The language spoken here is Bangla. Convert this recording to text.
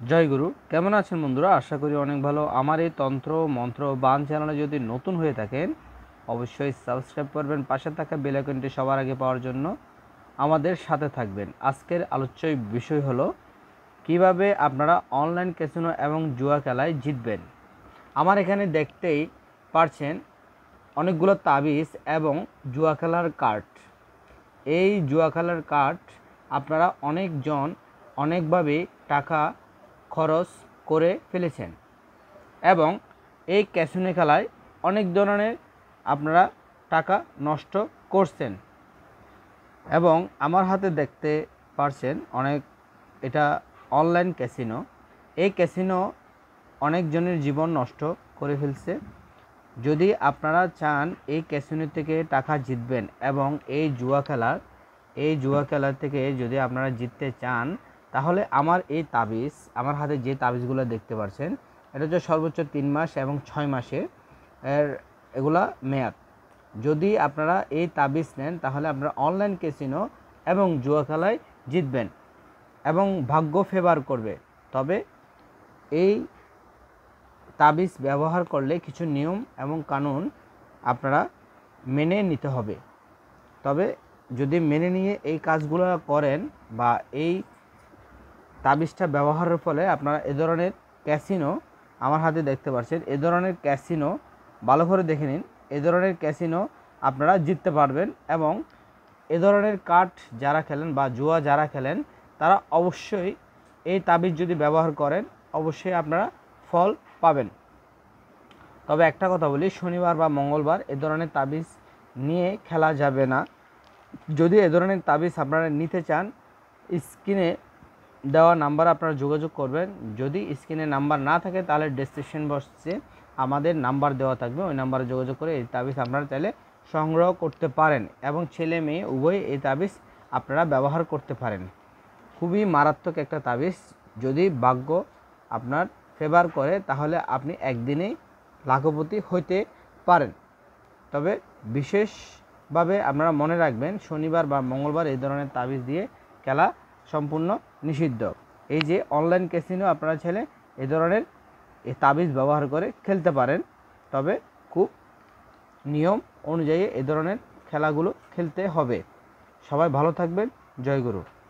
জয় গুরু। কেমন আছেন বন্ধুরা? আশা করি অনেক ভালো। আমার এই তন্ত্র মন্ত্র বান চ্যানেলে যদি নতুন হয়ে থাকেন অবশ্যই সাবস্ক্রাইব করবেন, পাশে থাকা বেল আইকনটি সবার আগে পাওয়ার জন্য আমাদের সাথে থাকবেন। আজকের আলোচ্য বিষয় হলো কিভাবে আপনারা অনলাইন ক্যাসিনো এবং জুয়া খেলায় জিতবেন। আমার এখানে দেখতেই পারছেন অনেকগুলো তাবিজ এবং জুয়া খেলার কার্ড। এই জুয়া খেলার কার্ড আপনারা অনেকজন অনেকভাবে টাকা খরচ করে ফেলেছেন এবং এই ক্যাসিনো খেলায় অনেক ধরনের আপনারা টাকা নষ্ট করছেন এবং আমার হাতে দেখতে পারছেন এটা অনলাইন ক্যাসিনো। এই ক্যাসিনো অনেকজনের জীবন নষ্ট করে ফেলছে। যদি আপনারা চান এই ক্যাসিনো থেকে টাকা জিতবেন এবং এই জুয়া খেলার থেকে যদি আপনারা জিততে চান, তাহলে আমার হাতে যে তাবিজগুলো দেখতে পাচ্ছেন, এটা হচ্ছে সর্বোচ্চ 3 মাস এবং 6 মাসে এগুলা মেয়াদ। যদি আপনারা এই তাবিজ নেন তাহলে আপনারা অনলাইন ক্যাসিনো এবং জুয়া খেলায় জিতবেন এবং ভাগ্য ফেভার করবে। তবে এই তাবিজ ব্যবহার করলে কিছু নিয়ম এবং কানুন আপনারা মেনে নিতে হবে। তবে যদি মেনে নিয়ে এই কাজগুলো করেন বা এই তাবিজটা ব্যবহারের ফলে আপনারা এ ধরনের ক্যাসিনো আমার হাতে দেখতে পাচ্ছেন, এ ধরনের ক্যাসিনো ভালো করে দেখে নিন, এ ধরনের ক্যাসিনো আপনারা জিততে পারবেন এবং এ ধরনের কার্ড যারা খেলেন বা জুয়া যারা খেলেন তারা অবশ্যই এই তাবিজ যদি ব্যবহার করেন অবশ্যই আপনারা ফল পাবেন। তবে একটা কথা বলি, শনিবার বা মঙ্গলবার এ ধরনের তাবিজ নিয়ে খেলা যাবে না। যদি এ ধরনের তাবিজ আপনারা নিতে চান, স্ক্রিনে দেওয়া নাম্বার আপনারা যোগাযোগ করবেন। যদি স্ক্রিনে নাম্বার না থাকে তাহলে ডেসক্রিপশন বক্সে আমাদের নাম্বার দেওয়া থাকবে, ওই নাম্বারে যোগাযোগ করে এই তাবিজ আপনারা চাইলে সংগ্রহ করতে পারেন এবং ছেলে মেয়ে উভয় এই তাবিজ আপনারা ব্যবহার করতে পারেন। খুবই মারাত্মক একটা তাবিজ। যদি ভাগ্য আপনার ফেভার করে তাহলে আপনি একদিনেই লাখপতি হইতে পারেন। তবে বিশেষভাবে আপনারা মনে রাখবেন, শনিবার বা মঙ্গলবার এই ধরনের তাবিজ দিয়ে খেলা সম্পূর্ণ নিষিদ্ধ। এই যে অনলাইন ক্যাসিনো আপনারা চাইলে এই ধরনের এই তাবিজ ব্যবহার করে খেলতে পারেন, তবে খুব নিয়ম অনুযায়ী এই ধরনের খেলাগুলো খেলতে হবে। সবাই ভালো থাকবেন। জয় গুরু।